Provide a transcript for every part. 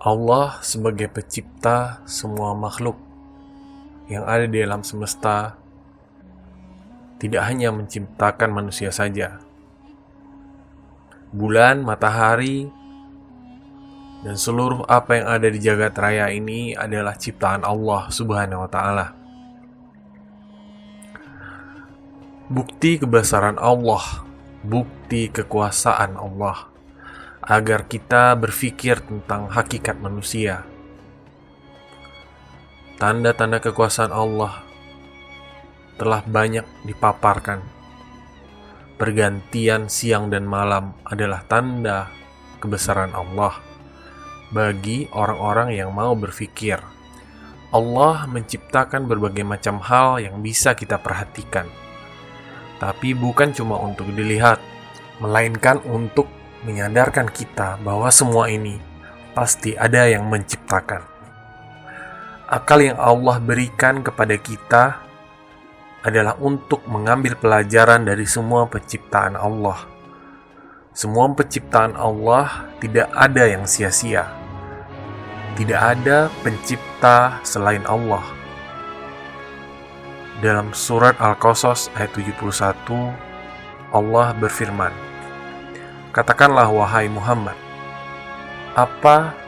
Allah sebagai pencipta semua makhluk yang ada di alam semesta tidak hanya menciptakan manusia saja. Bulan, matahari, dan seluruh apa yang ada di jagat raya ini adalah ciptaan Allah Subhanahu wa Ta'ala. Bukti kebesaran Allah, bukti kekuasaan Allah, agar kita berpikir tentang hakikat manusia. Tanda-tanda kekuasaan Allah telah banyak dipaparkan. Pergantian siang dan malam adalah tanda kebesaran Allah bagi orang-orang yang mau berpikir. Allah menciptakan berbagai macam hal yang bisa kita perhatikan, tapi bukan cuma untuk dilihat, melainkan untuk menyadarkan kita bahwa semua ini pasti ada yang menciptakan. Akal yang Allah berikan kepada kita adalah untuk mengambil pelajaran dari semua penciptaan Allah. Semua penciptaan Allah tidak ada yang sia-sia. Tidak ada pencipta selain Allah. Dalam surat Al-Qasas ayat 71, Allah berfirman, "Katakanlah wahai Muhammad, apa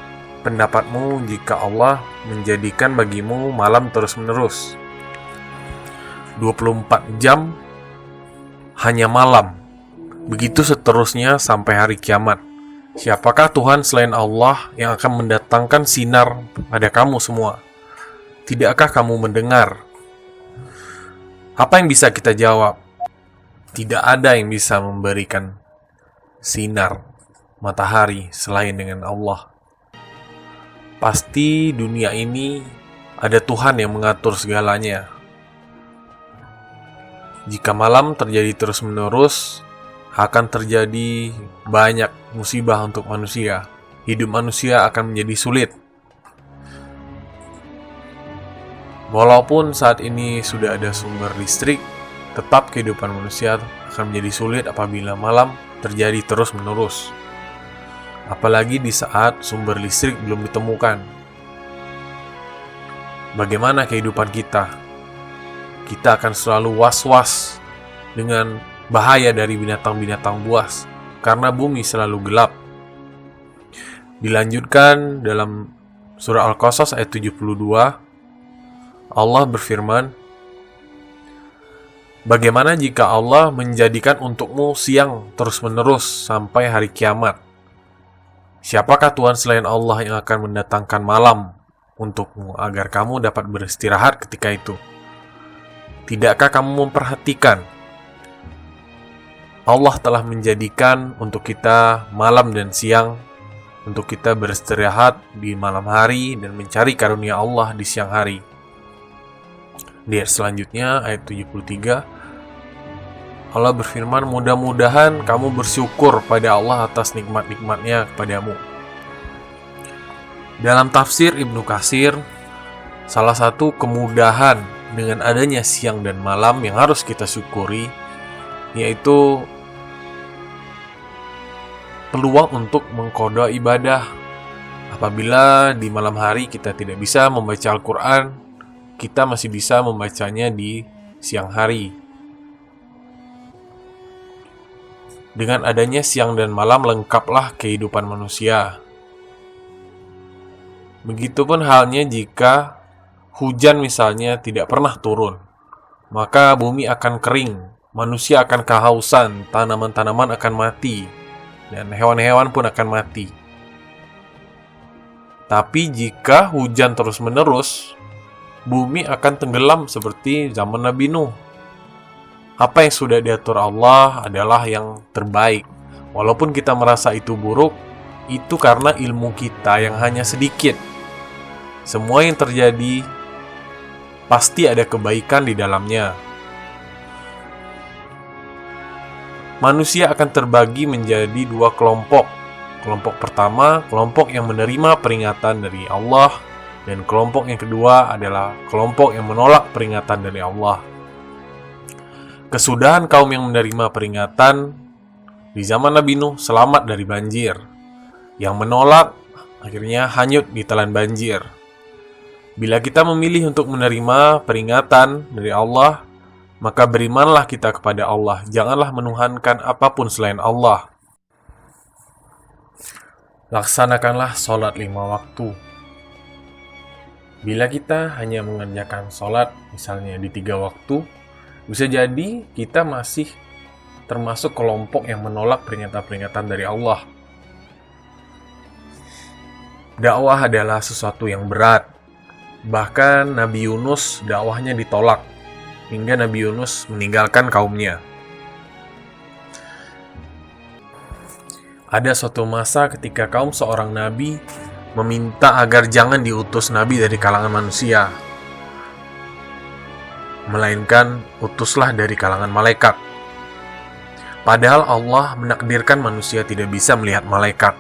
pendapatmu jika Allah menjadikan bagimu malam terus-menerus? 24 jam hanya malam, begitu seterusnya sampai hari kiamat. Siapakah Tuhan selain Allah yang akan mendatangkan sinar pada kamu semua? Tidakkah kamu mendengar?" Apa yang bisa kita jawab? Tidak ada yang bisa memberikan sinar matahari selain dengan Allah. Pasti dunia ini ada Tuhan yang mengatur segalanya. Jika malam terjadi terus-menerus, akan terjadi banyak musibah untuk manusia. Hidup manusia akan menjadi sulit. Walaupun saat ini sudah ada sumber listrik, tetap kehidupan manusia akan menjadi sulit apabila malam terjadi terus-menerus. Apalagi di saat sumber listrik belum ditemukan. Bagaimana kehidupan kita? Kita akan selalu was-was dengan bahaya dari binatang-binatang buas, karena bumi selalu gelap. Dilanjutkan dalam surah Al-Qasas ayat 72, Allah berfirman, "Bagaimana jika Allah menjadikan untukmu siang terus-menerus sampai hari kiamat? Siapakah Tuhan selain Allah yang akan mendatangkan malam untukmu agar kamu dapat beristirahat ketika itu? Tidakkah kamu memperhatikan? Allah telah menjadikan untuk kita malam dan siang, untuk kita beristirahat di malam hari dan mencari karunia Allah di siang hari." Di ayat selanjutnya, ayat 73, Allah berfirman, "Mudah-mudahan kamu bersyukur pada Allah atas nikmat-nikmatnya kepadamu." Dalam tafsir Ibnu Katsir, salah satu kemudahan dengan adanya siang dan malam yang harus kita syukuri, yaitu peluang untuk mengqadha ibadah. Apabila di malam hari kita tidak bisa membaca Al-Quran, kita masih bisa membacanya di siang hari. Dengan adanya siang dan malam lengkaplah kehidupan manusia. Begitupun halnya jika hujan misalnya tidak pernah turun, maka bumi akan kering, manusia akan kehausan, tanaman-tanaman akan mati, dan hewan-hewan pun akan mati. Tapi jika hujan terus-menerus, bumi akan tenggelam seperti zaman Nabi Nuh. Apa yang sudah diatur Allah adalah yang terbaik. Walaupun kita merasa itu buruk, itu karena ilmu kita yang hanya sedikit. Semua yang terjadi pasti ada kebaikan di dalamnya. Manusia akan terbagi menjadi dua kelompok. Kelompok pertama, kelompok yang menerima peringatan dari Allah, dan kelompok yang kedua adalah kelompok yang menolak peringatan dari Allah. Kesudahan kaum yang menerima peringatan di zaman Nabi Nuh selamat dari banjir. Yang menolak akhirnya hanyut di telan banjir. Bila kita memilih untuk menerima peringatan dari Allah, maka berimanlah kita kepada Allah. Janganlah menuhankan apapun selain Allah. Laksanakanlah sholat 5 waktu. Bila kita hanya mengerjakan sholat misalnya di 3 waktu, bisa jadi kita masih termasuk kelompok yang menolak peringatan-peringatan dari Allah. Dakwah adalah sesuatu yang berat. Bahkan Nabi Yunus dakwahnya ditolak hingga Nabi Yunus meninggalkan kaumnya. Ada suatu masa ketika kaum seorang nabi meminta agar jangan diutus nabi dari kalangan manusia, melainkan utuslah dari kalangan malaikat. Padahal Allah menakdirkan manusia tidak bisa melihat malaikat.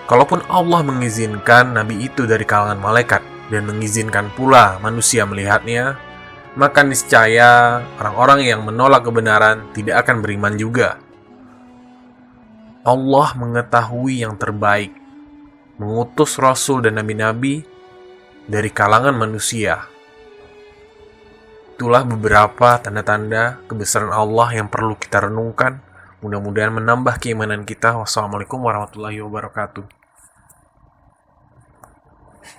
Kalaupun Allah mengizinkan nabi itu dari kalangan malaikat dan mengizinkan pula manusia melihatnya, maka niscaya orang-orang yang menolak kebenaran tidak akan beriman juga. Allah mengetahui yang terbaik, mengutus Rasul dan Nabi-Nabi dari kalangan manusia. Itulah beberapa tanda-tanda kebesaran Allah yang perlu kita renungkan. Mudah-mudahan menambah keimanan kita. Wassalamualaikum warahmatullahi wabarakatuh.